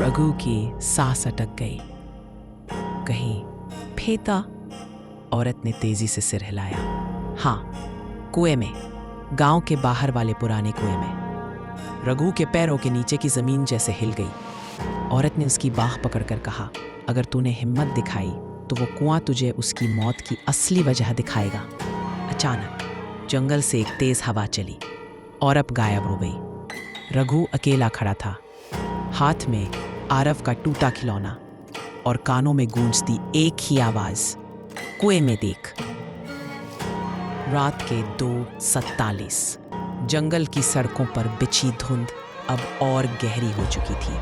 रघु की सांस अटक गई। कहीं फेंता? औरत ने तेजी से सिर हिलाया। हाँ, कुएं में, गांव के बाहर वाले पुराने कुएं में। रघु के पैरों के नीचे की जमीन जैसे हिल गई। औरत ने उसकी बाह पकड़कर कहा, अगर तूने हिम्मत दिखाई तो वो कुआं तुझे उसकी मौत की असली वजह दिखाएगा। अचानक जंगल से एक तेज हवा चली। औरत गायब हो गई। रघु अकेला खड़ा था, हाथ में आरव का टूटा खिलौना और कानों में गूंजती एक ही आवाज, कुएं में देख। रात के 2:47। जंगल की सड़कों पर बिछी धुंध अब और गहरी हो चुकी थी।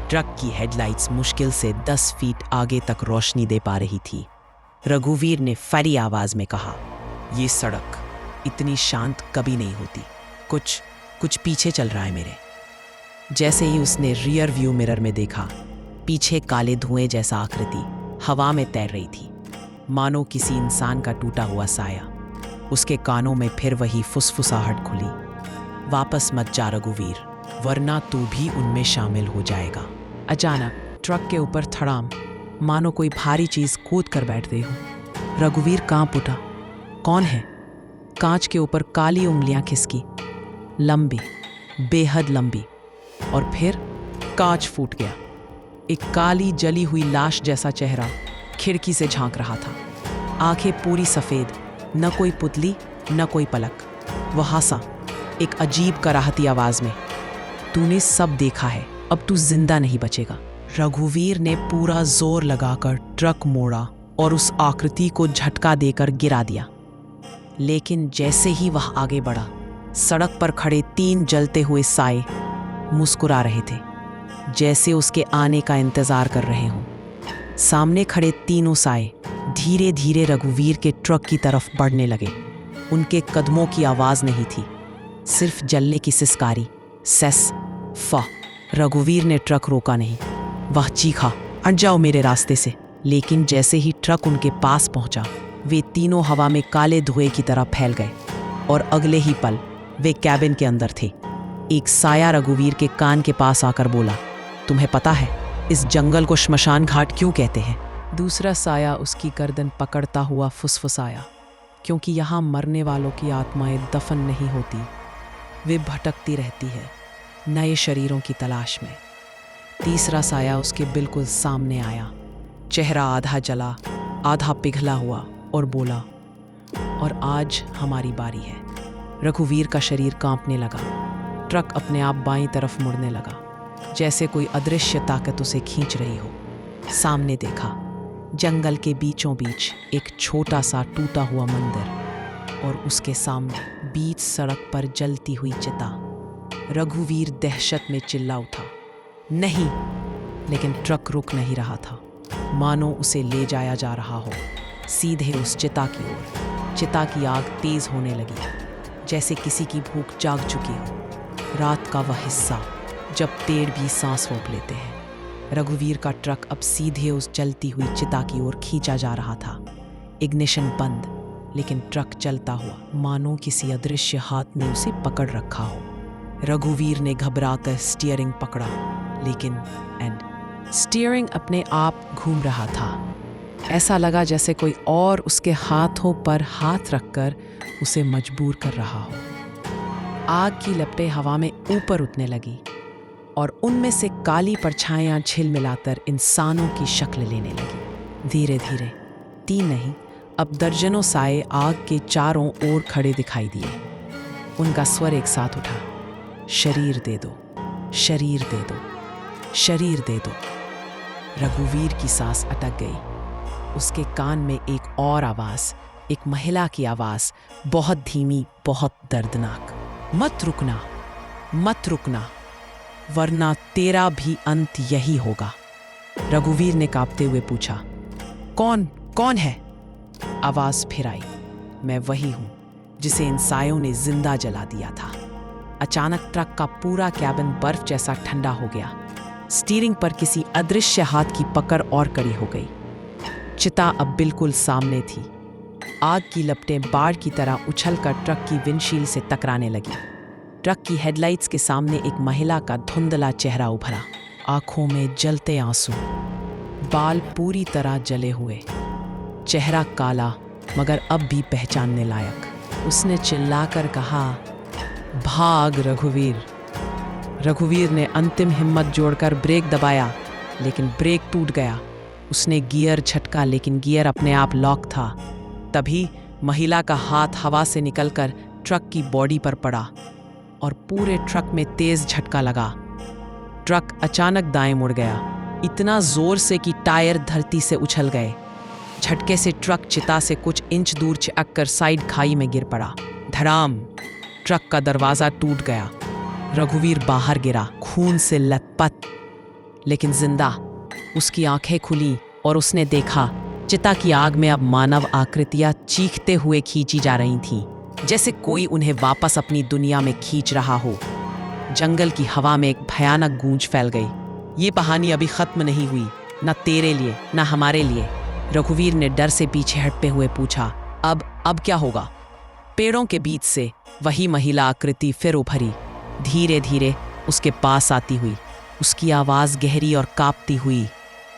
ट्रक की हेडलाइट्स मुश्किल से 10 फीट आगे तक रोशनी दे पा रही थी। रघुवीर ने फरी आवाज में कहा, ये सड़क इतनी शांत कभी नहीं होती। कुछ पीछे चल रहा है मेरे। जैसे ही उसने रियर व्यू मिरर में देखा, पीछे काले धुएं जैसा आकृति हवा में तैर रही थी, मानो किसी इंसान का टूटा हुआ साया। उसके कानों में फिर वही फुसफुसाहट खुली, वापस मत जा रघुवीर, वरना तू भी उनमें शामिल हो जाएगा। अचानक ट्रक के ऊपर धड़ाम, मानो कोई भारी चीज कूद कर बैठ गई हो। रघुवीर कांप उठा। कौन है? कांच के ऊपर काली उंगलियां खिसकी, लंबी, बेहद लंबी। और फिर कांच फूट गया। एक काली जली हुई लाश जैसा चेहरा खिड़की से झांक रहा था। आंखें पूरी सफेद, न कोई पुतली न कोई पलक। वह हंसा, एक अजीब कराहती आवाज में, तूने सब देखा है, अब तू जिंदा नहीं बचेगा। रघुवीर ने पूरा जोर लगाकर ट्रक मोड़ा और उस आकृति को झटका देकर गिरा दिया। लेकिन जैसे ही वह आगे बढ़ा, सड़क पर खड़े 3 जलते हुए साए मुस्कुरा रहे थे, जैसे उसके आने का इंतजार कर रहे हों। सामने खड़े तीनों साए धीरे धीरे रघुवीर के ट्रक की तरफ बढ़ने लगे। उनके कदमों की आवाज नहीं थी, सिर्फ जलने की सिसकारी, सेस फ। रघुवीर ने ट्रक रोका नहीं। वह चीखा, हट जाओ मेरे रास्ते से। लेकिन जैसे ही ट्रक उनके पास पहुंचा, वे तीनों हवा में काले धुएं की तरह फैल गए और अगले ही पल वे कैबिन के अंदर थे। एक साया रघुवीर के कान के पास आकर बोला, तुम्हें पता है इस जंगल को श्मशान घाट क्यों कहते हैं? दूसरा साया उसकी गर्दन पकड़ता हुआ फुसफुसाया, क्योंकि यहाँ मरने वालों की आत्माएं दफन नहीं होती, वे भटकती रहती है नए शरीरों की तलाश में। तीसरा साया उसके बिल्कुल सामने आया, चेहरा आधा जला आधा पिघला हुआ, और बोला, और आज हमारी बारी है। रघुवीर का शरीर कांपने लगा। ट्रक अपने आप बाईं तरफ मुड़ने लगा, जैसे कोई अदृश्य ताकत उसे खींच रही हो। सामने देखा, जंगल के बीचों बीच एक छोटा सा टूटा हुआ मंदिर और उसके सामने बीच सड़क पर जलती हुई चिता। रघुवीर दहशत में चिल्ला उठा, नहीं! लेकिन ट्रक रुक नहीं रहा था, मानो उसे ले जाया जा रहा हो, सीधे उस चिता की ओर। चिता की आग तेज होने लगी, जैसे किसी की भूख जाग चुकी हो। रात का वह हिस्सा जब पेड़ भी सांस रोक लेते हैं। रघुवीर का ट्रक अब सीधे उस जलती हुई चिता की ओर खींचा जा रहा था। इग्निशन बंद, लेकिन ट्रक चलता हुआ, मानो किसी अदृश्य हाथ ने उसे पकड़ रखा हो। रघुवीर ने घबराकर स्टीयरिंग पकड़ा, लेकिन स्टीयरिंग अपने आप घूम रहा था। ऐसा लगा जैसे कोई और उसके हाथों पर हाथ रखकर उसे मजबूर कर रहा हो। आग की लपटें हवा में ऊपर उठने लगी और उनमें से काली परछाइयां झिलमिलाकर इंसानों की शक्ल लेने लगी। धीरे धीरे 3 नहीं, अब दर्जनों साए आग के चारों ओर खड़े दिखाई दिए। उनका स्वर एक साथ उठा, शरीर दे दो, शरीर दे दो, शरीर दे दो। रघुवीर की सांस अटक गई। उसके कान में एक और आवाज, एक महिला की आवाज, बहुत धीमी, बहुत दर्दनाक, मत रुकना, मत रुकना, वरना तेरा भी अंत यही होगा। रघुवीर ने कांपते हुए पूछा, कौन है? आवाज फिर आई, मैं वही हूं जिसे इन सायों ने जिंदा जला दिया था। अचानक ट्रक का पूरा कैबिन बर्फ जैसा ठंडा हो गया। स्टीयरिंग पर किसी अदृश्य हाथ की पकड़ और कड़ी हो गई। चिता अब बिल्कुल सामने थी। आग की लपटें बाढ़ की तरह उछलकर ट्रक की विंडशील्ड से टकराने लगी। ट्रक की हेडलाइट्स के सामने एक महिला का धुंधला चेहरा उभरा। आंखों में जलते आंसू, बाल पूरी तरह जले हुए, चेहरा काला मगर अब भी पहचानने लायक। उसने चिल्लाकर कहा, भाग रघुवीर। रघुवीर ने अंतिम हिम्मत जोड़कर ब्रेक दबाया, लेकिन ब्रेक टूट गया। उसने गियर झटका, लेकिन गियर अपने आप लॉक था। तभी महिला का हाथ हवा से निकलकर ट्रक की बॉडी पर पड़ा और पूरे ट्रक में तेज झटका लगा। ट्रक अचानक दाएं मुड़ गया, इतना जोर से कि टायर धरती से उछल गए। झटके से ट्रक चिता से कुछ इंच दूर चिपक कर साइड खाई में गिर पड़ा। धड़ाम! ट्रक का दरवाजा टूट गया। रघुवीर बाहर गिरा, खून से लथपथ लेकिन जिंदा। उसकी आंखें खुली और उसने देखा चिता की आग में अब मानव आकृतियां चीखते हुए खींची जा रही थीं, जैसे कोई उन्हें वापस अपनी दुनिया में खींच रहा हो। जंगल की हवा में एक भयानक गूंज फैल गई। ये कहानी अभी खत्म नहीं हुई, न तेरे लिए न हमारे लिए। रघुवीर ने डर से पीछे हटते हुए पूछा, अब क्या होगा? पेड़ों के बीच से वही महिला आकृति फिर उभरी, धीरे धीरे उसके पास आती हुई। उसकी आवाज गहरी और कांपती हुई,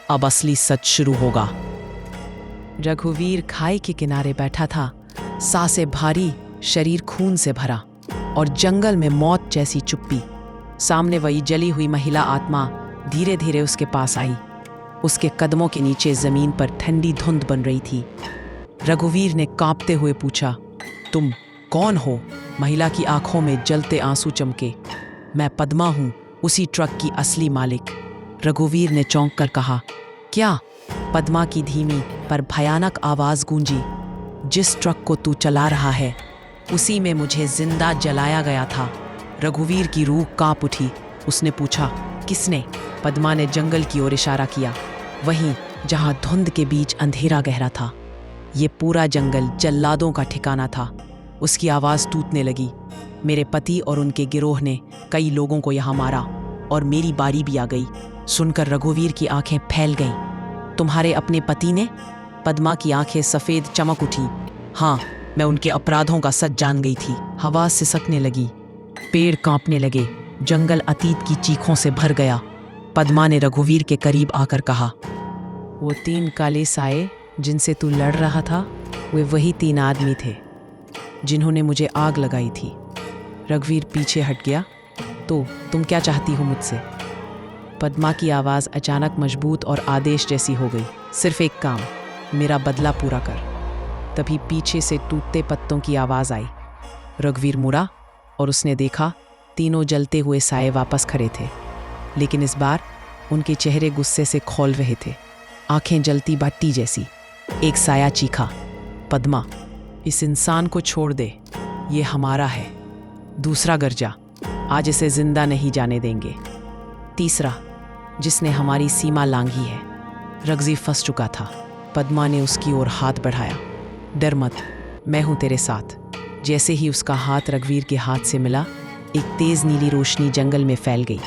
अब असली सच शुरू होगा। रघुवीर खाई के किनारे बैठा था, सांसें भारी, शरीर खून से भरा और जंगल में मौत जैसी चुप्पी। सामने वही जली हुई महिला आत्मा धीरे धीरे उसके पास आई। उसके कदमों के नीचे जमीन पर ठंडी धुंध बन रही थी। रघुवीर ने कांपते हुए पूछा, तुम कौन हो? महिला की आंखों में जलते आंसू चमके। मैं पद्मा हूं, उसी ट्रक की असली मालिक। रघुवीर ने चौंक कर कहा, क्या? पद्मा की धीमी पर भयानक आवाज गूंजी, जिस ट्रक को तू चला रहा है उसी में मुझे जिंदा जलाया गया था। रघुवीर की रूह कांप उठी। उसने पूछा, किसने? पद्मा ने जंगल की ओर इशारा किया, वहीं जहां धुंध के बीच अंधेरा गहरा था। ये पूरा जंगल जल्लादों का ठिकाना था। उसकी आवाज टूटने लगी। मेरे पति और उनके गिरोह ने कई लोगों को यहाँ मारा और मेरी बारी भी आ गई। सुनकर रघुवीर की आंखें फैल गईं। तुम्हारे अपने पति ने? पद्मा की आंखें सफेद चमक उठी। हाँ, मैं उनके अपराधों का सच जान गई थी। हवा सिसकने लगी, पेड़ कांपने लगे, जंगल अतीत की चीखों से भर गया। पद्मा ने रघुवीर के करीब आकर कहा, वो 3 काले साए जिनसे तू लड़ रहा था, वे वही 3 आदमी थे जिन्होंने मुझे आग लगाई थी। रघुवीर पीछे हट गया। तो तुम क्या चाहती हो मुझसे? पद्मा की आवाज़ अचानक मजबूत और आदेश जैसी हो गई। सिर्फ एक काम, मेरा बदला पूरा कर। तभी पीछे से टूटते पत्तों की आवाज़ आई। रघुवीर मुड़ा और उसने देखा 3 जलते हुए साए वापस खड़े थे, लेकिन इस बार उनके चेहरे गुस्से से खौल रहे थे, आंखें जलती भट्टी जैसी। एक साया चीखा, पद्मा, इस इंसान को छोड़ दे, ये हमारा है। दूसरा गर्जा, आज इसे जिंदा नहीं जाने देंगे। तीसरा, जिसने हमारी सीमा लांघी है। रघुवीर फंस चुका था। पद्मा ने उसकी ओर हाथ बढ़ाया। डर मत, मैं हूं तेरे साथ। जैसे ही उसका हाथ रघुवीर के हाथ से मिला, एक तेज नीली रोशनी जंगल में फैल गई।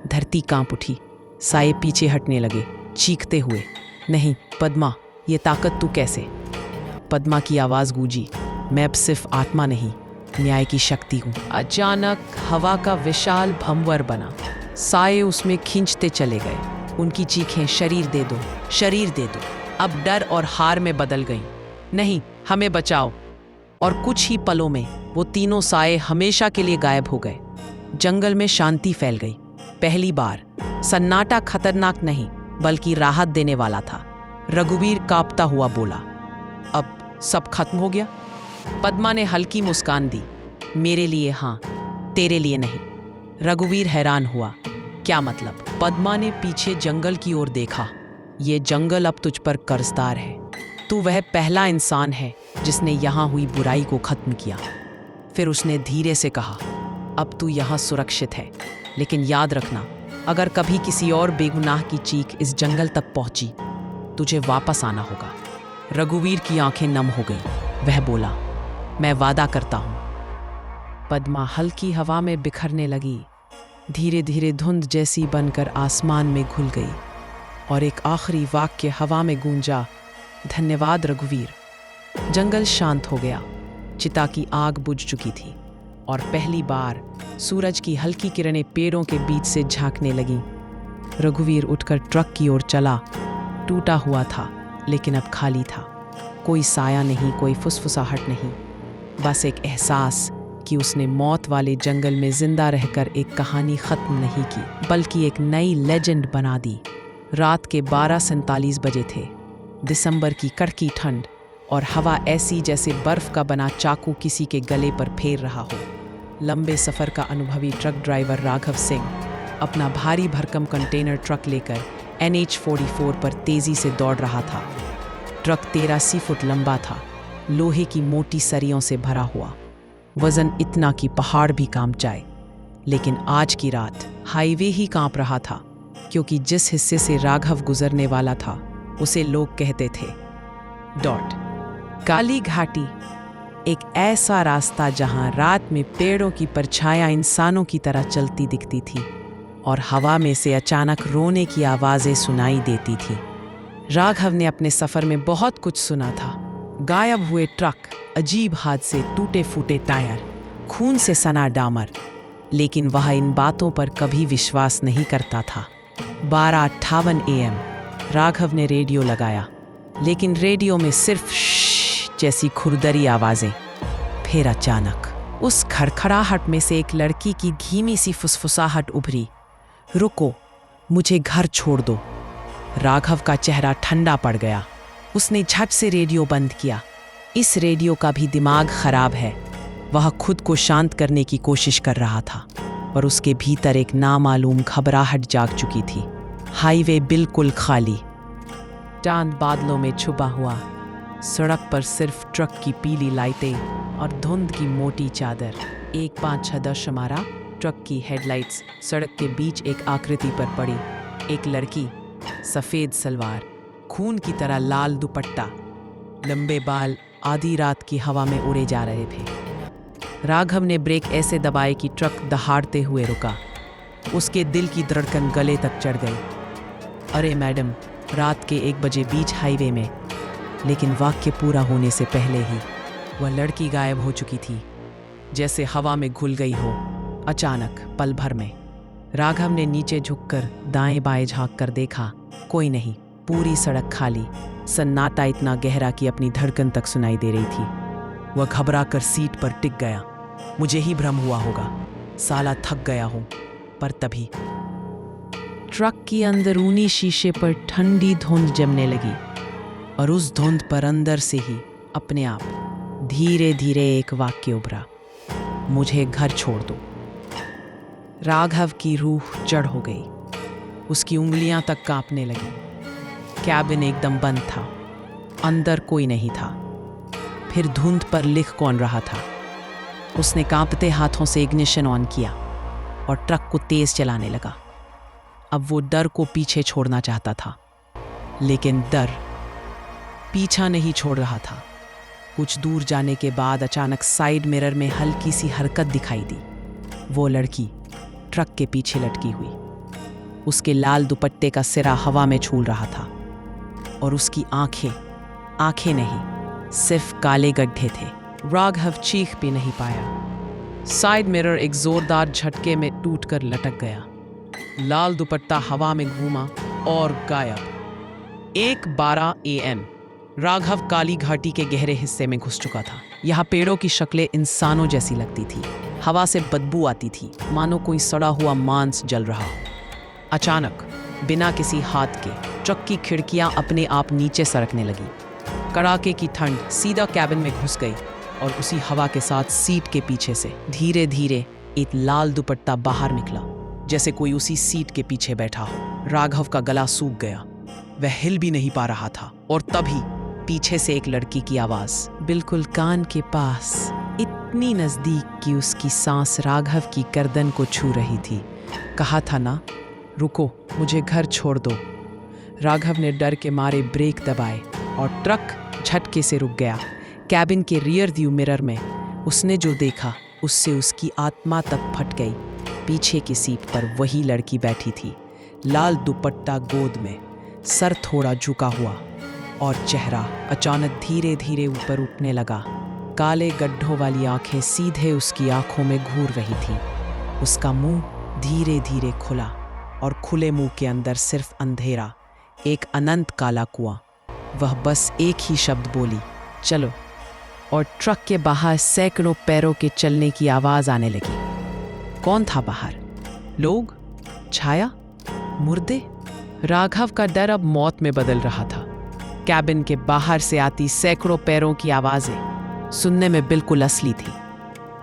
धरती कांप उठी, साए पीछे हटने लगे, चीखते हुए, नहीं पद्मा, ये ताकत तू कैसे? पद्मा की आवाज गूंजी, मैं अब सिर्फ आत्मा नहीं, न्याय की शक्ति हूं। अचानक हवा का विशाल भंवर बना। साए उसमें खींचते चले गए। उनकी चीखें, शरीर दे दो, शरीर दे दो, अब डर और हार में बदल गईं। नहीं, हमें बचाओ। और कुछ ही पलों में वो 3 साए हमेशा के लिए गायब हो गए। जंगल में शांति फैल गई। पहली बार सन्नाटा खतरनाक नहीं बल्कि राहत देने वाला था। रघुवीर कांपता हुआ बोला, अब सब खत्म हो गया? पद्मा ने हल्की मुस्कान दी, मेरे लिए हाँ, तेरे लिए नहीं। रघुवीर हैरान हुआ, क्या मतलब? पद्मा ने पीछे जंगल की ओर देखा। ये जंगल अब तुझ पर कर्जदार है। तू वह पहला इंसान है जिसने यहाँ हुई बुराई को खत्म किया। फिर उसने धीरे से कहा, अब तू यहाँ सुरक्षित है, लेकिन याद रखना, अगर कभी किसी और बेगुनाह की चीख इस जंगल तक पहुंची, तुझे वापस आना होगा। रघुवीर की आंखें नम हो गईं। वह बोला, मैं वादा करता हूं। पद्मा हल्की हवा में बिखरने लगी, धीरे धीरे धुंध जैसी बनकर आसमान में घुल गई और एक आखिरी वाक्य हवा में गूंजा, धन्यवाद रघुवीर। जंगल शांत हो गया। चिता की आग बुझ चुकी थी और पहली बार सूरज की हल्की किरणें पेड़ों के बीच से झांकने लगीं। रघुवीर उठकर ट्रक की ओर चला। टूटा हुआ था, लेकिन अब खाली था। कोई साया नहीं, कोई फुसफुसाहट नहीं, बस एक एहसास कि उसने मौत वाले जंगल में जिंदा रहकर एक कहानी खत्म नहीं की, बल्कि एक नई लेजेंड बना दी। रात के 12:47 बजे थे। दिसंबर की कड़की ठंड और हवा ऐसी जैसे बर्फ का बना चाकू किसी के गले पर फेर रहा हो। लंबे सफर का अनुभवी ट्रक ड्राइवर राघव सिंह अपना भारी भरकम कंटेनर ट्रक लेकर NH44 पर तेजी से दौड़ रहा था। ट्रक 83 फुट लंबा था, लोहे की मोटी सरियों से भरा हुआ, वजन इतना कि पहाड़ भी कांप जाए। लेकिन आज की रात हाईवे ही कांप रहा था, क्योंकि जिस हिस्से से राघव गुजरने वाला था उसे लोग कहते थे काली घाटी, एक ऐसा रास्ता जहां रात में पेड़ों की परछायां इंसानों की तरह चलती दिखती थी और हवा में से अचानक रोने की आवाजें सुनाई देती थी। राघव ने अपने सफर में बहुत कुछ सुना था। गायब हुए ट्रक, अजीब हादसे, टूटे फूटे टायर, खून से सना डामर, लेकिन वह इन बातों पर कभी विश्वास नहीं करता था। 12:58 AM राघव ने रेडियो लगाया, लेकिन रेडियो में सिर्फ श्श जैसी खुरदरी आवाजें। फिर अचानक उस खड़खड़ाहट में से एक लड़की की धीमी सी फुसफुसाहट उभरी, रुको, मुझे घर छोड़ दो। राघव का चेहरा ठंडा पड़ गया। उसने झट से रेडियो बंद किया। इस रेडियो का भी दिमाग खराब है। वह खुद को शांत करने की कोशिश कर रहा था, पर उसके भीतर एक नामालूम घबराहट जाग चुकी थी। हाईवे बिल्कुल खाली, चांद बादलों में छुपा हुआ, सड़क पर सिर्फ ट्रक की पीली लाइटें और धुंध की मोटी चादर। 156 मारा। ट्रक की हेडलाइट्स सड़क के बीच एक आकृति पर पड़ी। एक लड़की, सफेद सलवार, खून की तरह लाल दुपट्टा, लंबे बाल आधी रात की हवा में उड़े जा रहे थे। राघव ने ब्रेक ऐसे दबाए कि ट्रक दहाड़ते हुए रुका। उसके दिल की धड़कन गले तक चढ़ गई। अरे मैडम, रात के 1 बजे बीच हाईवे में। लेकिन वाक्य पूरा होने से पहले ही वह लड़की गायब हो चुकी थी, जैसे हवा में घुल गई हो। अचानक पल भर में राघव ने नीचे झुककर दाएं बाएं झांक कर देखा, कोई नहीं। पूरी सड़क खाली, सन्नाटा इतना गहरा कि अपनी धड़कन तक सुनाई दे रही थी। वह घबरा कर सीट पर टिक गया। मुझे ही भ्रम हुआ होगा, साला थक गया हूं। पर तभी ट्रक की अंदरूनी शीशे पर ठंडी धुंध जमने लगी, और उस धुंध पर अंदर से ही अपने आप धीरे धीरे एक वाक्य उभरा, मुझे घर छोड़ दो। राघव की रूह जड़ हो गई। उसकी उंगलियां तक कांपने लगी। कैबिन एकदम बंद था, अंदर कोई नहीं था। फिर धुंध पर लिख कौन रहा था? उसने कांपते हाथों से इग्निशन ऑन किया और ट्रक को तेज चलाने लगा। अब वो डर को पीछे छोड़ना चाहता था, लेकिन डर पीछा नहीं छोड़ रहा था। कुछ दूर जाने के बाद अचानक साइड मिरर में हल्की सी हरकत दिखाई दी। वो लड़की ट्रक के पीछे लटकी हुई, उसके लाल दुपट्टे का सिरा हवा में झूल रहा था, और उसकी आंखें नहीं, सिर्फ काले गड्ढे थे। राघव चीख भी नहीं पाया। साइड मिरर एक जोरदार झटके में टूटकर लटक गया। लाल दुपट्टा हवा में घूमा और गायब। 1:12 AM राघव काली घाटी के गहरे हिस्से में घुस चुका था। यहाँ पेड़ों की शक्लें इंसानों जैसी लगती थी। हवा से बदबू आती थी, मानो कोई सड़ा हुआ मांस जल रहा हो। अचानक बिना किसी हाथ के ट्रक की खिड़कियां अपने आप नीचे सरकने लगी। कड़ाके की ठंड सीधा कैबिन में घुस गई, और उसी हवा के साथ सीट के पीछे से धीरे धीरे एक लाल दुपट्टा बाहर निकला, जैसे कोई उसी सीट के पीछे बैठा हो। राघव का गला सूख गया, वह हिल भी नहीं पा रहा था। और तभी पीछे से एक लड़की की आवाज, बिल्कुल कान के पास, इतनी नजदीक कि उसकी सांस राघव की गर्दन को छू रही थी। कहा था ना, रुको, मुझे घर छोड़ दो। राघव ने डर के मारे ब्रेक दबाए और ट्रक झटके से रुक गया। कैबिन के रियर व्यू मिरर में उसने जो देखा, उससे उसकी आत्मा तक फट गई। पीछे की सीट पर वही लड़की बैठी थी, लाल दुपट्टा गोद में, सर थोड़ा झुका हुआ, और चेहरा अचानक धीरे धीरे ऊपर उठने लगा। काले गड्ढों वाली आंखें सीधे उसकी आंखों में घूर रही थी। उसका मुंह धीरे धीरे खुला और खुले मुंह के अंदर सिर्फ अंधेरा, एक अनंत काला कुआं। वह बस एक ही शब्द बोली, चलो। और ट्रक के बाहर सैकड़ों पैरों के चलने की आवाज आने लगी। कौन था बाहर? लोग? छाया? मुर्दे? राघव का डर अब मौत में बदल रहा था। कैबिन के बाहर से आती सैकड़ों पैरों की आवाजें सुनने में बिल्कुल असली थी,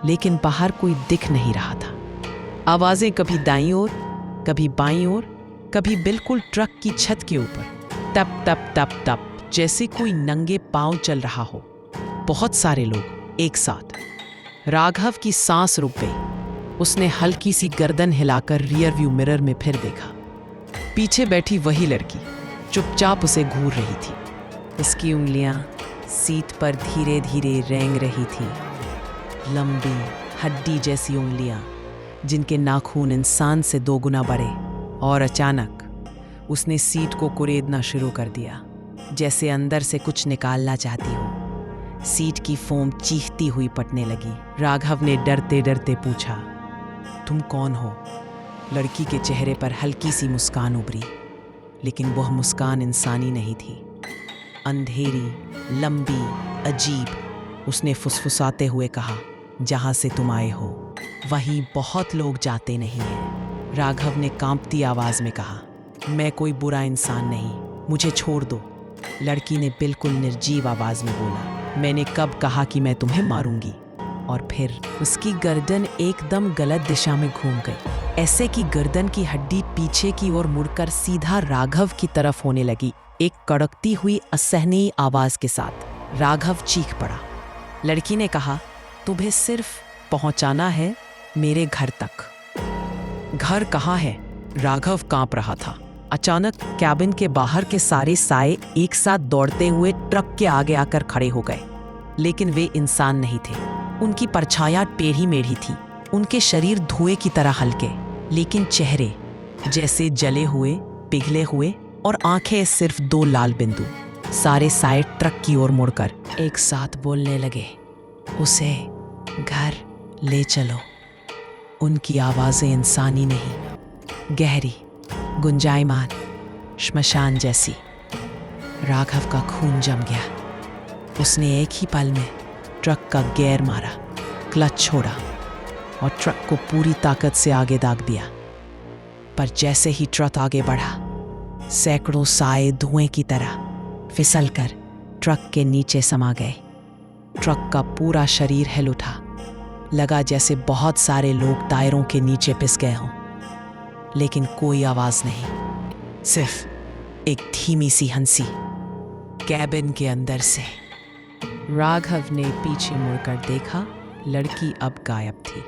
लेकिन बाहर कोई दिख नहीं रहा था। आवाजें कभी दाईं ओर, कभी बाईं ओर, कभी बिल्कुल ट्रक की छत के ऊपर। टप टप टप टप, जैसे कोई नंगे पांव चल रहा हो। बहुत सारे लोग एक साथ। राघव की सांस रुक गई। उसने हल्की सी गर्दन हिलाकर रियर व्यू मिरर में फिर देखा। पीछे बैठी वही लड़की चुपचाप उसे घूर रही थी। उसकी उंगलियां सीट पर धीरे धीरे रेंग रही थी, लंबी हड्डी जैसी उंगलियां जिनके नाखून इंसान से 2 गुना बड़े। और अचानक उसने सीट को कुरेदना शुरू कर दिया, जैसे अंदर से कुछ निकालना चाहती हो। सीट की फोम चीखती हुई पटने लगी। राघव ने डरते डरते पूछा, तुम कौन हो? लड़की के चेहरे पर हल्की सी मुस्कान उभरी, लेकिन वह मुस्कान इंसानी नहीं थी। अंधेरी, लंबी, अजीब। उसने फुसफुसाते हुए कहा, जहां से तुम आए हो वहीं बहुत लोग जाते नहीं हैं। राघव ने कांपती आवाज में कहा, मैं कोई बुरा इंसान नहीं, मुझे छोड़ दो। लड़की ने बिल्कुल निर्जीव आवाज में बोला, मैंने कब कहा कि मैं तुम्हें मारूंगी? और फिर उसकी गर्दन एकदम गलत दिशा में घूम गई, ऐसे कि गर्दन की हड्डी पीछे की ओर मुड़कर सीधा राघव की तरफ होने लगी, एक कड़कती हुई असहनीय आवाज के साथ। राघव चीख पड़ा। लड़की ने कहा, तुम्हें सिर्फ पहुंचाना है मेरे घर तक। घर कहाँ है? राघव कांप रहा था। अचानक कैबिन के बाहर के सारे साए एक साथ दौड़ते हुए ट्रक के आगे आकर खड़े हो गए, लेकिन वे इंसान नहीं थे। उनकी परछायां टेढ़ी मेढ़ी थी, उनके शरीर धुएं की तरह हल्के, लेकिन चेहरे जैसे जले हुए, पिघले हुए, और आंखें सिर्फ 2 लाल बिंदु। सारे साए ट्रक की ओर मुड़कर एक साथ बोलने लगे, उसे घर ले चलो। उनकी आवाजें इंसानी नहीं, गहरी, गुंजायमान, श्मशान जैसी। राघव का खून जम गया। उसने एक ही पल में ट्रक का गियर मारा, क्लच छोड़ा और ट्रक को पूरी ताकत से आगे दाग दिया। पर जैसे ही ट्रक आगे बढ़ा, सैकड़ों साए धुएं की तरह फिसलकर ट्रक के नीचे समा गए। ट्रक का पूरा शरीर हिल उठा। लगा जैसे बहुत सारे लोग टायरों के नीचे पिस गए हों, लेकिन कोई आवाज नहीं, सिर्फ एक धीमी सी हंसी कैबिन के अंदर से। राघव ने पीछे मुड़कर देखा, लड़की अब गायब थी,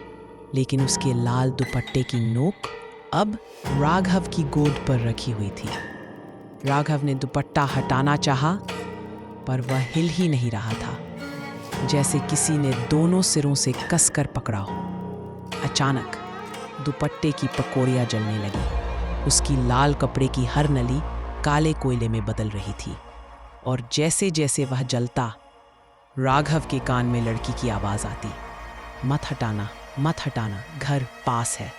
लेकिन उसके लाल दुपट्टे की नोक अब राघव की गोद पर रखी हुई थी। राघव ने दुपट्टा हटाना चाहा, पर वह हिल ही नहीं रहा था, जैसे किसी ने दोनों सिरों से कसकर पकड़ा हो। अचानक दुपट्टे की पकोड़ियां जलने लगी। उसकी लाल कपड़े की हर नली काले कोयले में बदल रही थी, और जैसे जैसे वह जलता, राघव के कान में लड़की की आवाज आती, मत हटाना, मत हटाना, घर पास है।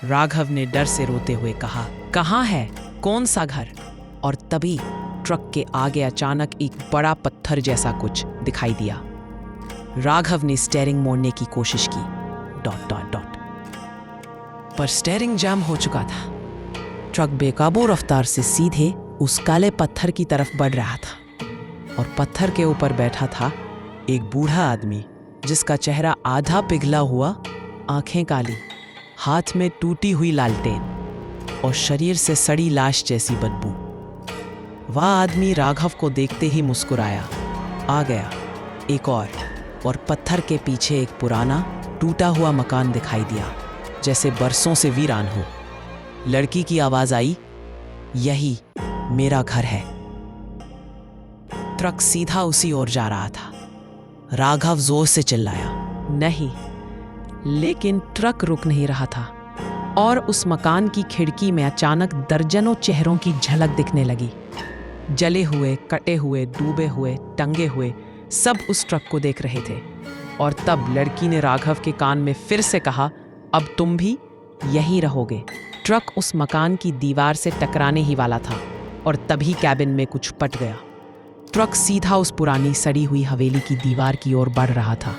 राघव ने डर से रोते हुए कहा, कहाँ है? कौन सा घर? और तभी ट्रक के आगे अचानक एक बड़ा पत्थर जैसा कुछ दिखाई दिया। राघव ने स्टीयरिंग मोड़ने की कोशिश की, डॉट डॉट डॉट, पर स्टीयरिंग जाम हो चुका था। ट्रक बेकाबू रफ्तार से सीधे उस काले पत्थर की तरफ बढ़ रहा था, और पत्थर के ऊपर बैठा था एक बूढ़ा आदमी, जिसका चेहरा आधा पिघला हुआ, आंखें काली, हाथ में टूटी हुई लालटेन और शरीर से सड़ी लाश जैसी बदबू। वह आदमी राघव को देखते ही मुस्कुराया। आ गया एक और पत्थर के पीछे एक पुराना टूटा हुआ मकान दिखाई दिया, जैसे बरसों से वीरान हो। लड़की की आवाज आई, यही मेरा घर है। ट्रक सीधा उसी ओर जा रहा था। राघव जोर से चिल्लाया, नहीं, लेकिन ट्रक रुक नहीं रहा था, और उस मकान की खिड़की में अचानक दर्जनों चेहरों की झलक दिखने लगी। जले हुए, कटे हुए, डूबे हुए, टंगे हुए, सब उस ट्रक को देख रहे थे। और तब लड़की ने राघव के कान में फिर से कहा, अब तुम भी यहीं रहोगे। ट्रक उस मकान की दीवार से टकराने ही वाला था और तभी कैबिन में कुछ पट गया। ट्रक सीधा उस पुरानी सड़ी हुई हवेली की दीवार की ओर बढ़ रहा था।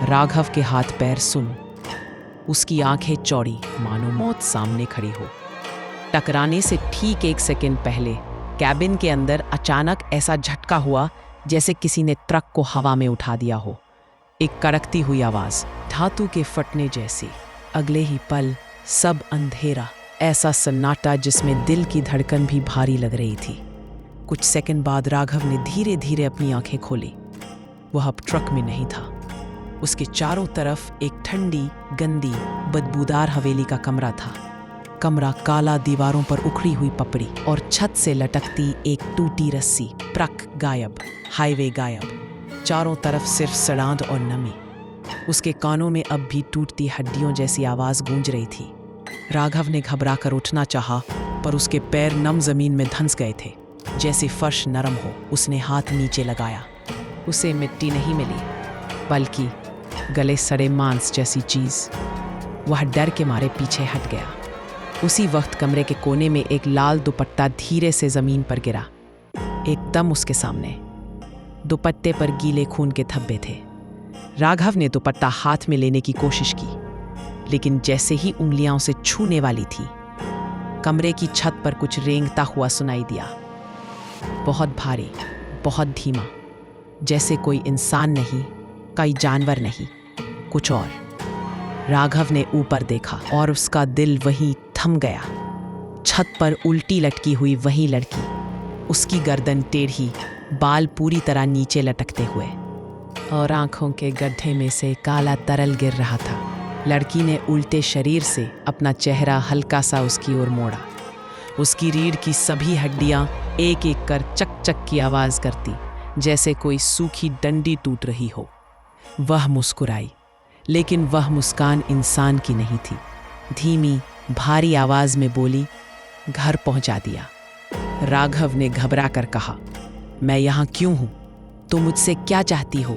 राघव के हाथ पैर सुन्न, उसकी आंखें चौड़ी, मानो मौत सामने खड़ी हो। टकराने से ठीक 1 सेकंड पहले कैबिन के अंदर अचानक ऐसा झटका हुआ जैसे किसी ने ट्रक को हवा में उठा दिया हो। एक कड़कती हुई आवाज, धातु के फटने जैसी। अगले ही पल सब अंधेरा, ऐसा सन्नाटा जिसमें दिल की धड़कन भी भारी लग रही थी। कुछ सेकंड बाद राघव ने धीरे धीरे अपनी आंखें खोली। वह अब ट्रक में नहीं था। उसके चारों तरफ एक ठंडी, गंदी, बदबूदार हवेली का कमरा था। कमरा काला, दीवारों पर उखड़ी हुई पपड़ी और छत से लटकती एक टूटी रस्सी। ट्रक गायब, हाईवे गायब, चारों तरफ सिर्फ सड़ांध और नमी। उसके कानों में अब भी टूटती हड्डियों जैसी आवाज गूंज रही थी। राघव ने घबराकर उठना चाहा, पर उसके पैर नम जमीन में धंस गए थे, जैसे फर्श नरम हो। उसने हाथ नीचे लगाया। उसे मिट्टी नहीं मिली, बल्कि गले सड़े मांस जैसी चीज। वह डर के मारे पीछे हट गया। उसी वक्त कमरे के कोने में एक लाल दुपट्टा धीरे से जमीन पर गिरा, एकदम उसके सामने। दुपट्टे पर गीले खून के धब्बे थे। राघव ने दुपट्टा हाथ में लेने की कोशिश की, लेकिन जैसे ही उंगलियां उसे छूने वाली थी, कमरे की छत पर कुछ रेंगता हुआ सुनाई दिया। बहुत भारी, बहुत धीमा, जैसे कोई इंसान नहीं, कोई जानवर नहीं, कुछ और। राघव ने ऊपर देखा और उसका दिल वहीं थम गया। छत पर उल्टी लटकी हुई वही लड़की, उसकी गर्दन टेढ़ी, बाल पूरी तरह नीचे लटकते हुए, और आंखों के गड्ढे में से काला तरल गिर रहा था। लड़की ने उल्टे शरीर से अपना चेहरा हल्का सा उसकी ओर मोड़ा। उसकी रीढ़ की सभी हड्डियां एक एक कर चक चक की आवाज करती, जैसे कोई सूखी डंडी टूट रही हो। वह मुस्कुराई, लेकिन वह मुस्कान इंसान की नहीं थी। धीमी, भारी आवाज में बोली, घर पहुंचा दिया। राघव ने घबरा कर कहा, मैं यहां क्यों हूं? तुम मुझसे क्या चाहती हो?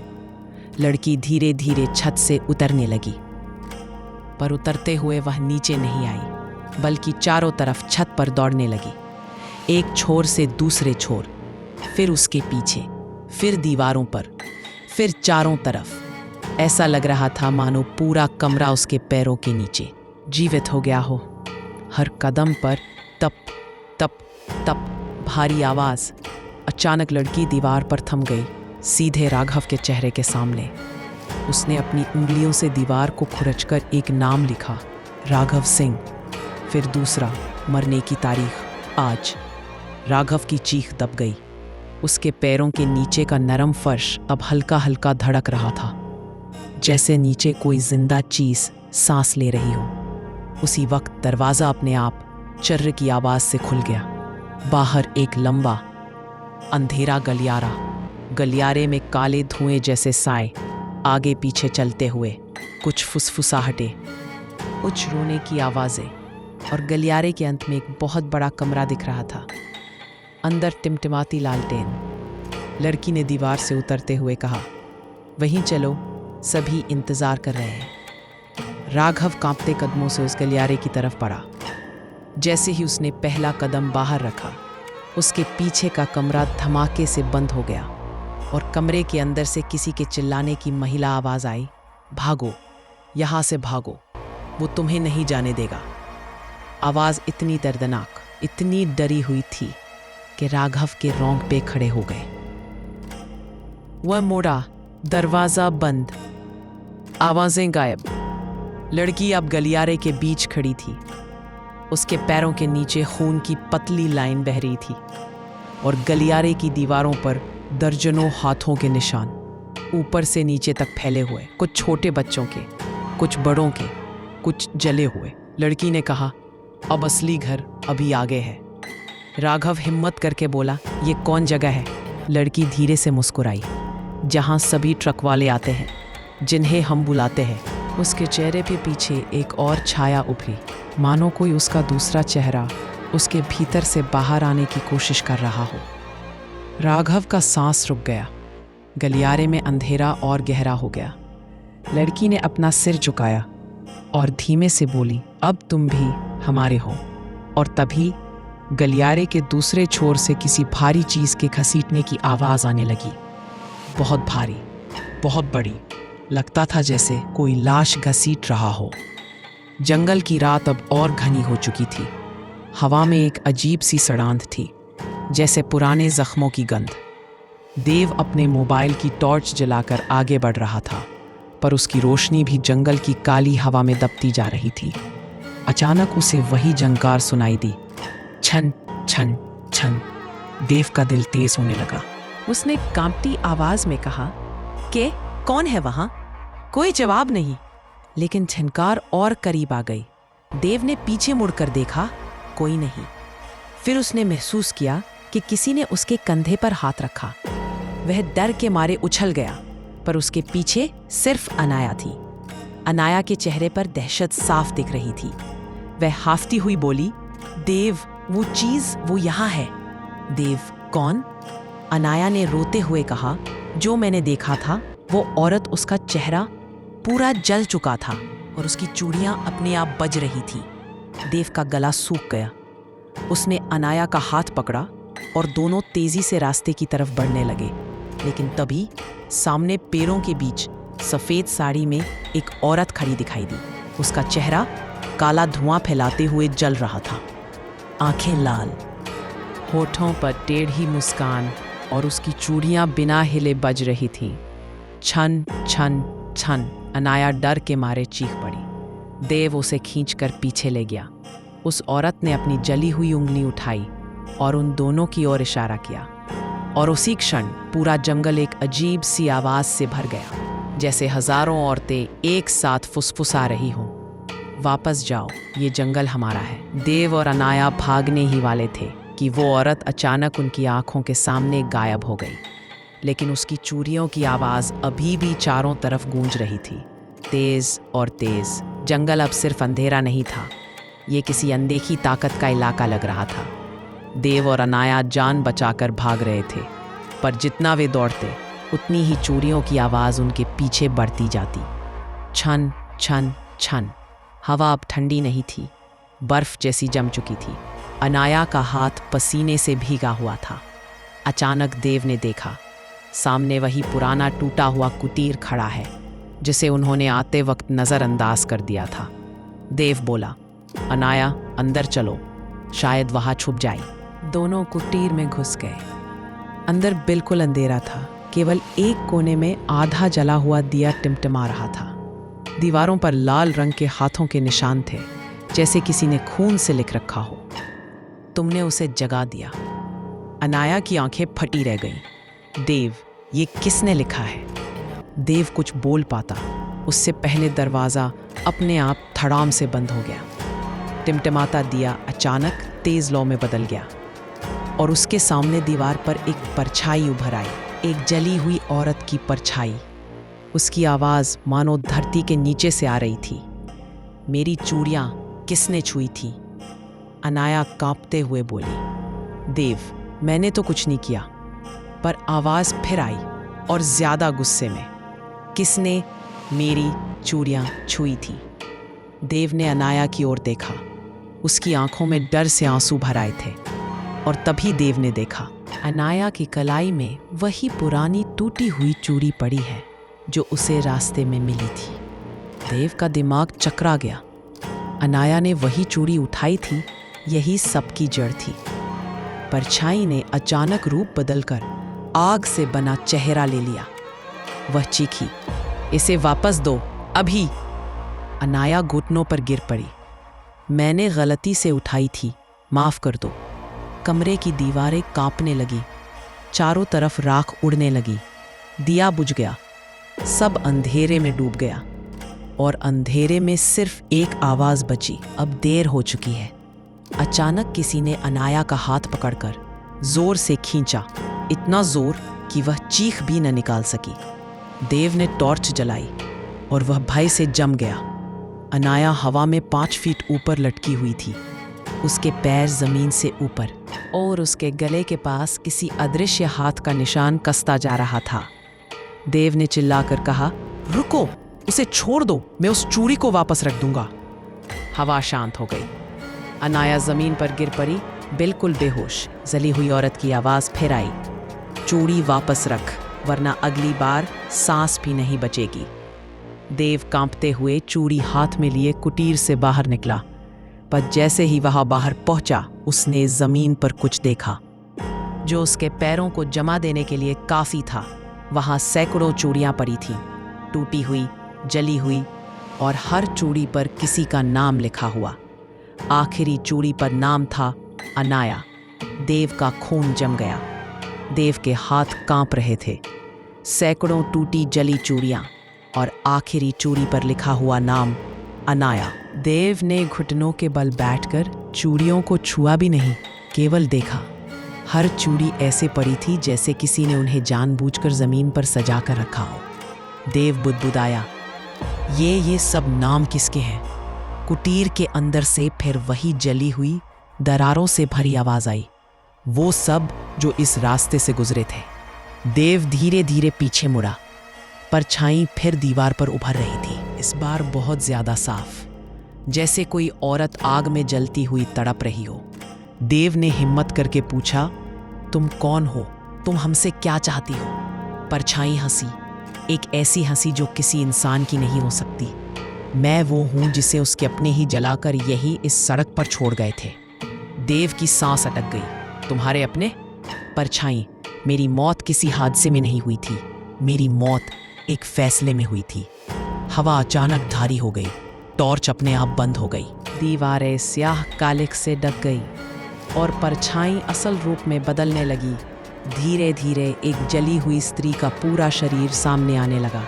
लड़की धीरे धीरे छत से उतरने लगी, पर उतरते हुए वह नीचे नहीं आई, बल्कि चारों तरफ छत पर दौड़ने लगी। एक छोर से दूसरे छोर, फिर उसके पीछे, फिर दीवारों पर, फिर चारों तरफ। ऐसा लग रहा था मानो पूरा कमरा उसके पैरों के नीचे जीवित हो गया हो। हर कदम पर तप तप तप भारी आवाज। अचानक लड़की दीवार पर थम गई, सीधे राघव के चेहरे के सामने। उसने अपनी उंगलियों से दीवार को खुरचकर एक नाम लिखा, राघव सिंह। फिर दूसरा, मरने की तारीख, आज। राघव की चीख दब गई। उसके पैरों के नीचे का नरम फर्श अब हल्का हल्का धड़क रहा था, जैसे नीचे कोई जिंदा चीज सांस ले रही हो। उसी वक्त दरवाजा अपने आप चर्र की आवाज से खुल गया। बाहर एक लंबा अंधेरा गलियारा, गलियारे में काले धुएं जैसे साए आगे पीछे चलते हुए, कुछ फुसफुसाहटें, कुछ रोने की आवाजें, और गलियारे के अंत में एक बहुत बड़ा कमरा दिख रहा था। अंदर टिमटिमाती लालटेन। लड़की ने दीवार से उतरते हुए कहा, वहीं चलो, सभी इंतजार कर रहे हैं। राघव कांपते कदमों से उस गलियारे की तरफ बढ़ा। जैसे ही उसने पहला कदम बाहर रखा, उसके पीछे का कमरा धमाके से बंद हो गया और कमरे के अंदर से किसी के चिल्लाने की महिला आवाज आई, भागो, यहां से भागो, वो तुम्हें नहीं जाने देगा। आवाज इतनी दर्दनाक, इतनी डरी हुई थी कि राघव के रोंगटे खड़े हो गए। वह मुड़ा, दरवाजा बंद, आवाजें गायब। लड़की अब गलियारे के बीच खड़ी थी। उसके पैरों के नीचे खून की पतली लाइन बह रही थी और गलियारे की दीवारों पर दर्जनों हाथों के निशान, ऊपर से नीचे तक फैले हुए, कुछ छोटे बच्चों के, कुछ बड़ों के, कुछ जले हुए। लड़की ने कहा, अब असली घर अभी आगे है। राघव हिम्मत करके बोला, ये कौन जगह है? लड़की धीरे से मुस्कुराई, जहां सभी ट्रक वाले आते हैं, जिन्हें हम बुलाते हैं। उसके चेहरे पे पीछे एक और छाया उभरी, मानो कोई उसका दूसरा चेहरा उसके भीतर से बाहर आने की कोशिश कर रहा हो। राघव का सांस रुक गया। गलियारे में अंधेरा और गहरा हो गया। लड़की ने अपना सिर झुकाया और धीमे से बोली, अब तुम भी हमारे हों। और तभी गलियारे के दूसरे छोर से किसी भारी चीज के घसीटने की आवाज आने लगी। बहुत भारी, बहुत बड़ी, लगता था जैसे कोई लाश घसीट रहा हो। जंगल की रात अब और घनी हो चुकी थी। हवा में एक अजीब सी सड़ांध थी, जैसे पुराने जख्मों की गंध। देव अपने मोबाइल की टॉर्च जलाकर आगे बढ़ रहा था, पर उसकी रोशनी भी जंगल की काली हवा में दबती जा रही थी। अचानक उसे वही झंकार सुनाई दी, छन छन छन। देव का दिल तेज होने लगा। उसने कांपती आवाज में कहा, के कौन है वहां? कोई जवाब नहीं, लेकिन झनकार और करीब आ गई। देव ने पीछे मुड़कर देखा, कोई नहीं। फिर उसने महसूस किया कि किसी ने उसके कंधे पर हाथ रखा। वह डर के मारे उछल गया, पर उसके पीछे सिर्फ अनाया थी। अनाया के चेहरे पर दहशत साफ दिख रही थी। वह हाफती हुई बोली, देव, वो चीज वो यहाँ है। देव, कौन? अनाया ने रोते हुए कहा, जो मैंने देखा था वो औरत, उसका चेहरा पूरा जल चुका था और उसकी चूड़ियां अपने आप बज रही थी। देव का गला सूख गया। उसने अनाया का हाथ पकड़ा और दोनों तेजी से रास्ते की तरफ बढ़ने लगे। लेकिन तभी सामने पेड़ों के बीच सफेद साड़ी में एक औरत खड़ी दिखाई दी। उसका चेहरा काला धुआं फैलाते हुए जल रहा था, आंखें लाल, होठों पर टेढ़ी मुस्कान, और उसकी चूड़ियां बिना हिले बज रही थीं। छन छन छन। अनाया डर के मारे चीख पड़ी। देव उसे खींचकर पीछे ले गया। उस औरत ने अपनी जली हुई उंगली उठाई और उन दोनों की ओर इशारा किया, और उसी क्षण पूरा जंगल एक अजीब सी आवाज से भर गया, जैसे हजारों औरतें एक साथ फुसफुसा रही हों, वापस जाओ, ये जंगल हमारा है। देव और अनाया भागने ही वाले थे कि वो औरत अचानक उनकी आंखों के सामने गायब हो गई। लेकिन उसकी चूड़ियों की आवाज अभी भी चारों तरफ गूंज रही थी, तेज और तेज। जंगल अब सिर्फ अंधेरा नहीं था, ये किसी अनदेखी ताकत का इलाका लग रहा था। देव और अनाया जान बचाकर भाग रहे थे, पर जितना वे दौड़ते उतनी ही चूड़ियों की आवाज उनके पीछे बढ़ती जाती। छन छन छन। हवा अब ठंडी नहीं थी, बर्फ जैसी जम चुकी थी। अनाया का हाथ पसीने से भीगा हुआ था। अचानक देव ने देखा, सामने वही पुराना टूटा हुआ कुटीर खड़ा है, जिसे उन्होंने आते वक्त नजरअंदाज कर दिया था। देव बोला, अनाया, अंदर चलो, शायद वहां छुप जाए। दोनों कुटीर में घुस गए। अंदर बिल्कुल अंधेरा था, केवल एक कोने में आधा जला हुआ दिया टिमटिमा रहा था। दीवारों पर लाल रंग के हाथों के निशान थे, जैसे किसी ने खून से लिख रखा हो। तुमने उसे जगा दिया। अनाया की आंखें फटी रह गईं। देव, ये किसने लिखा है? देव कुछ बोल पाता, उससे पहले दरवाजा अपने आप धड़ाम से बंद हो गया। टिमटिमाता दिया अचानक तेज लौ में बदल गया, और उसके सामने दीवार पर एक परछाई उभर आई, एक जली हुई औरत की परछाई। उसकी आवाज मानो धरती के नीचे से आ रही थी। मेरी चूड़ियां किसने छुई थी? अनाया कांपते हुए बोली। देव, मैंने तो कुछ नहीं किया। पर आवाज फिर आई, और ज्यादा गुस्से में, किसने मेरी चूड़ियां छुई थी? देव ने अनाया की ओर देखा। उसकी आंखों में डर से आंसू भर आए थे। और तभी देव ने देखा, अनाया की कलाई में वही पुरानी टूटी हुई चूड़ी पड़ी है जो उसे रास्ते में मिली थी। देव का दिमाग चकरा गया। अनाया ने वही चूड़ी उठाई थी, यही सबकी जड़ थी। परछाई ने अचानक रूप बदलकर आग से बना चेहरा ले लिया। वह चीखी, इसे वापस दो, अभी। अनाया घुटनों पर गिर पड़ी। मैंने गलती से उठाई थी, माफ कर दो। कमरे की दीवारें कांपने लगी, चारों तरफ राख उड़ने लगी, दिया बुझ गया, सब अंधेरे में डूब गया। और अंधेरे में सिर्फ एक आवाज बची, अब देर हो चुकी है। अचानक किसी ने अनाया का हाथ पकड़कर जोर से खींचा, इतना जोर कि वह चीख भी न निकाल सकी। देव ने टॉर्च जलाई और वह भय से जम गया। अनाया हवा में 5 फीट ऊपर लटकी हुई थी, उसके पैर जमीन से ऊपर, और उसके गले के पास किसी अदृश्य हाथ का निशान कसता जा रहा था। देव ने चिल्लाकर कहा, रुको, उसे छोड़ दो, मैं उस चूड़ी को वापस रख दूंगा। हवा शांत हो गई। अनाया जमीन पर गिर पड़ी, बिल्कुल बेहोश। जली हुई औरत की आवाज फिर आई, चूड़ी वापस रख, वरना अगली बार सांस भी नहीं बचेगी। देव कांपते हुए चूड़ी हाथ में लिए कुटीर से बाहर निकला, पर जैसे ही वहां बाहर पहुंचा उसने जमीन पर कुछ देखा जो उसके पैरों को जमा देने के लिए काफी था। वहां सैकड़ों चूड़ियां पड़ी थीं, टूटी हुई, जली हुई, और हर चूड़ी पर किसी का नाम लिखा हुआ। आखिरी चूड़ी पर नाम था अनाया। देव का खून जम गया। देव के हाथ कांप रहे थे। सैकड़ों टूटी जली चूड़ियां और आखिरी चूड़ी पर लिखा हुआ नाम अनाया। देव ने घुटनों के बल बैठकर चूड़ियों को छुआ भी नहीं, केवल देखा। हर चूड़ी ऐसे पड़ी थी जैसे किसी ने उन्हें जानबूझकर जमीन पर सजा कर रखा हो। देव बुदबुदाया, ये सब नाम किसके हैं? कुटीर के अंदर से फिर वही जली हुई, दरारों से भरी आवाज आई, वो सब जो इस रास्ते से गुजरे थे। देव धीरे धीरे पीछे मुड़ा। परछाई फिर दीवार पर उभर रही थी, इस बार बहुत ज्यादा साफ, जैसे कोई औरत आग में जलती हुई तड़प रही हो। देव ने हिम्मत करके पूछा, तुम कौन हो? तुम हमसे क्या चाहती हो? परछाई हंसी, एक ऐसी हंसी जो किसी इंसान की नहीं हो सकती। मैं वो हूं जिसे उसके अपने ही जलाकर यही इस सड़क पर छोड़ गए थे। देव की सांस अटक गई। तुम्हारे अपने? परछाई, मेरी मौत किसी हादसे में नहीं हुई थी, मेरी मौत एक फैसले में हुई थी। हवा अचानक धारी हो गई, टॉर्च अपने आप बंद हो गई, दीवारें स्याह कालिक से ढक गई और परछाई असल रूप में बदलने लगी। धीरे धीरे एक जली हुई स्त्री का पूरा शरीर सामने आने लगा।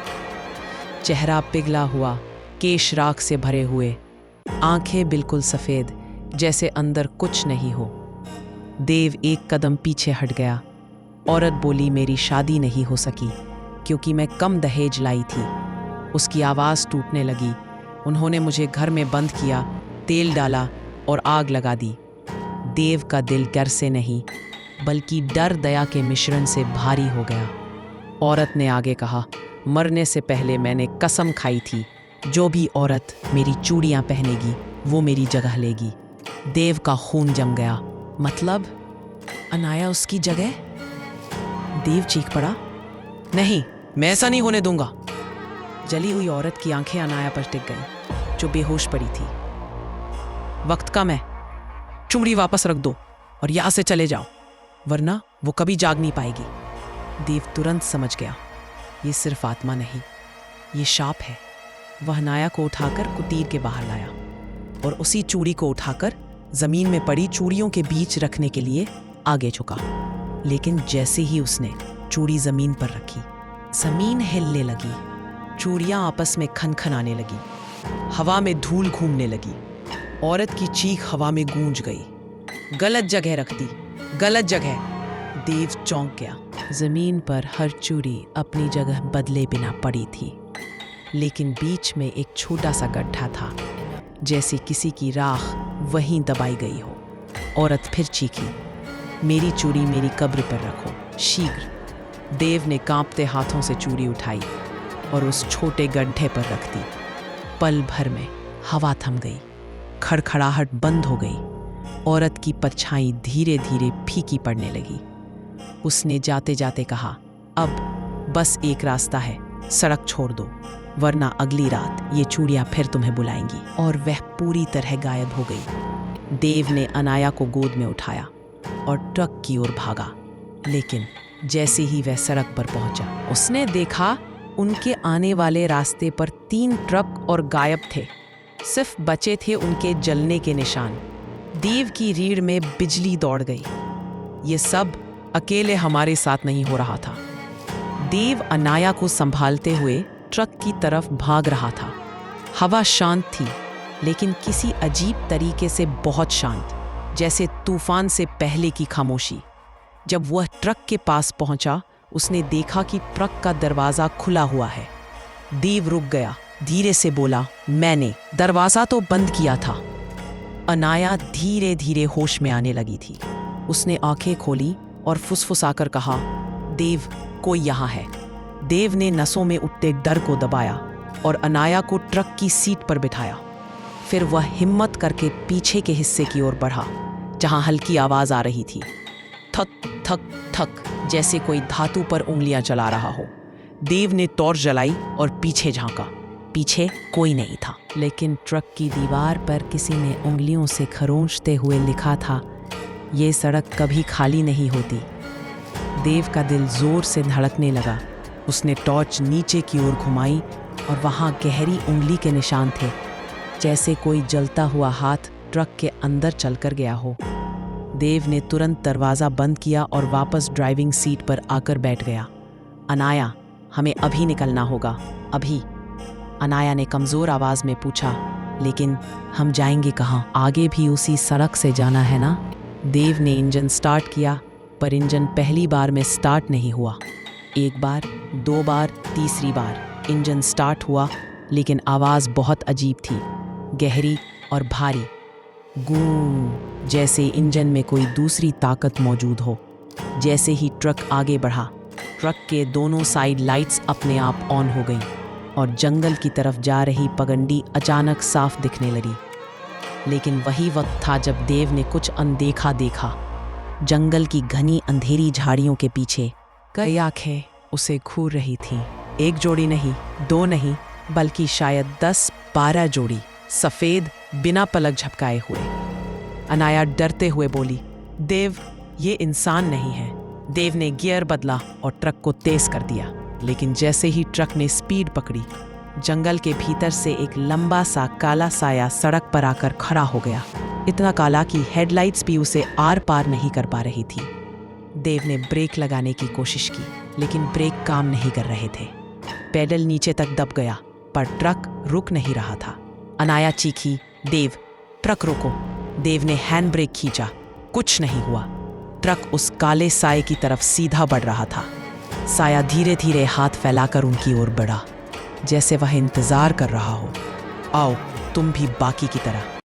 चेहरा पिघला हुआ, केश राख से भरे हुए, आंखें बिल्कुल सफेद, जैसे अंदर कुछ नहीं हो। देव एक कदम पीछे हट गया। औरत बोली, मेरी शादी नहीं हो सकी क्योंकि मैं कम दहेज लाई थी। उसकी आवाज़ टूटने लगी। उन्होंने मुझे घर में बंद किया, तेल डाला और आग लगा दी। देव का दिल डर से नहीं बल्कि डर दया के मिश्रण से भारी हो गया। औरत ने आगे कहा, मरने से पहले मैंने कसम खाई थी, जो भी औरत मेरी चूड़ियां पहनेगी वो मेरी जगह लेगी। देव का खून जम गया। मतलब अनाया उसकी जगह? देव चीख पड़ा, नहीं, मैं ऐसा नहीं होने दूंगा। जली हुई औरत की आंखें अनाया पर टिक गईं, जो बेहोश पड़ी थी। वक्त कम है, चुमड़ी वापस रख दो और यहां से चले जाओ, वरना वो कभी जाग नहीं पाएगी। देव तुरंत समझ गया, ये सिर्फ आत्मा नहीं, ये शाप है। वह अनाया को उठाकर कुटीर के बाहर लाया और उसी चूड़ी को उठाकर जमीन में पड़ी चूड़ियों के बीच रखने के लिए आगे झुका। लेकिन जैसे ही उसने चूड़ी जमीन पर रखी, जमीन हिलने लगी, चूड़ियां आपस में खनखनाने लगी, हवा में धूल घूमने लगी। औरत की चीख हवा में गूंज गई, गलत जगह रख दी, गलत जगह। देव चौंक गया। जमीन पर हर चूड़ी अपनी जगह बदले बिना पड़ी थी, लेकिन बीच में एक छोटा सा गड्ढा था, जैसे किसी की राख वहीं दबाई गई हो। औरत फिर चीखी, मेरी चूड़ी मेरी कब्र पर रखो, शीघ्र। देव ने कांपते हाथों से चूड़ी उठाई और उस छोटे गड्ढे पर रख दी। पल भर में हवा थम गई, खड़खड़ाहट बंद हो गई। औरत की परछाई धीरे धीरे फीकी पड़ने लगी। उसने जाते जाते कहा, अब बस एक रास्ता है, सड़क छोड़ दो, वरना अगली रात ये चूड़ियां फिर तुम्हें बुलाएंगी। और वह पूरी तरह गायब हो गई। देव ने अनाया को गोद में उठाया और ट्रक की ओर भागा। लेकिन जैसे ही वह सड़क पर पहुंचा, उसने देखा उनके आने वाले रास्ते पर 3 ट्रक और गायब थे। सिर्फ बचे थे उनके जलने के निशान। देव की रीढ़ में बिजली दौड़ गई। ये सब अकेले हमारे साथ नहीं हो रहा था। देव अनाया को संभालते हुए ट्रक की तरफ भाग रहा था। हवा शांत थी, लेकिन किसी अजीब तरीके से बहुत शांत, जैसे तूफान से पहले की खामोशी। जब वह ट्रक के पास पहुंचा, उसने देखा कि ट्रक का दरवाजा खुला हुआ है। देव रुक गया, धीरे से बोला, मैंने दरवाजा तो बंद किया था। अनाया धीरे धीरे होश में आने लगी थी। उसने आंखें खोली और फुसफुसाकर कहा, देव, कोई यहाँ है। देव ने नसों में उठते डर को दबाया और अनाया को ट्रक की सीट पर बिठाया। फिर वह हिम्मत करके पीछे के हिस्से की ओर बढ़ा, जहां हल्की आवाज आ रही थी, थक थक थक, जैसे कोई धातु पर उंगलियां चला रहा हो। देव ने टॉर्च जलाई और पीछे झांका। पीछे कोई नहीं था, लेकिन ट्रक की दीवार पर किसी ने उंगलियों से खरोंचते हुए लिखा था, ये सड़क कभी खाली नहीं होती। देव का दिल जोर से धड़कने लगा। उसने टॉर्च नीचे की ओर घुमाई और वहां गहरी उंगली के निशान थे, जैसे कोई जलता हुआ हाथ ट्रक के अंदर चलकर गया हो। देव ने तुरंत दरवाज़ा बंद किया और वापस ड्राइविंग सीट पर आकर बैठ गया। अनाया, हमें अभी निकलना होगा, अभी। अनाया ने कमज़ोर आवाज़ में पूछा, लेकिन हम जाएंगे कहाँ? आगे भी उसी सड़क से जाना है ना? देव ने इंजन स्टार्ट किया, पर इंजन पहली बार में स्टार्ट नहीं हुआ। एक बार, दो बार, तीसरी बार इंजन स्टार्ट हुआ, लेकिन आवाज़ बहुत अजीब थी, गहरी और भारी, गूं, जैसे इंजन में कोई दूसरी ताकत मौजूद हो। जैसे ही ट्रक आगे बढ़ा, ट्रक के दोनों साइड लाइट्स अपने आप ऑन हो गईं और जंगल की तरफ जा रही पगडंडी अचानक साफ दिखने लगी। लेकिन वही वक्त था जब देव ने कुछ अनदेखा देखा। जंगल की घनी अंधेरी झाड़ियों के पीछे कई आंखें उसे घूर रही थीं। एक जोड़ी नहीं, दो नहीं, बल्कि शायद 10-12 जोड़ी, सफ़ेद, बिना पलक झपकाए हुए। अनाया डरते हुए बोली, देव, ये इंसान नहीं है। देव ने गियर बदला और ट्रक को तेज कर दिया, लेकिन जैसे ही ट्रक ने स्पीड पकड़ी, जंगल के भीतर से एक लंबा सा काला साया सड़क पर आकर खड़ा हो गया, इतना काला कि हेडलाइट्स भी उसे आर पार नहीं कर पा रही थी। देव ने ब्रेक लगाने की कोशिश की, लेकिन ब्रेक काम नहीं कर रहे थे। पैडल नीचे तक दब गया, पर ट्रक रुक नहीं रहा था। अनाया चीखी, देव, ट्रक रोको। देव ने हैंड ब्रेक खींचा, कुछ नहीं हुआ। ट्रक उस काले साए की तरफ सीधा बढ़ रहा था। साया धीरे धीरे हाथ फैलाकर उनकी ओर बढ़ा, जैसे वह इंतजार कर रहा हो, आओ तुम भी बाकी की तरह।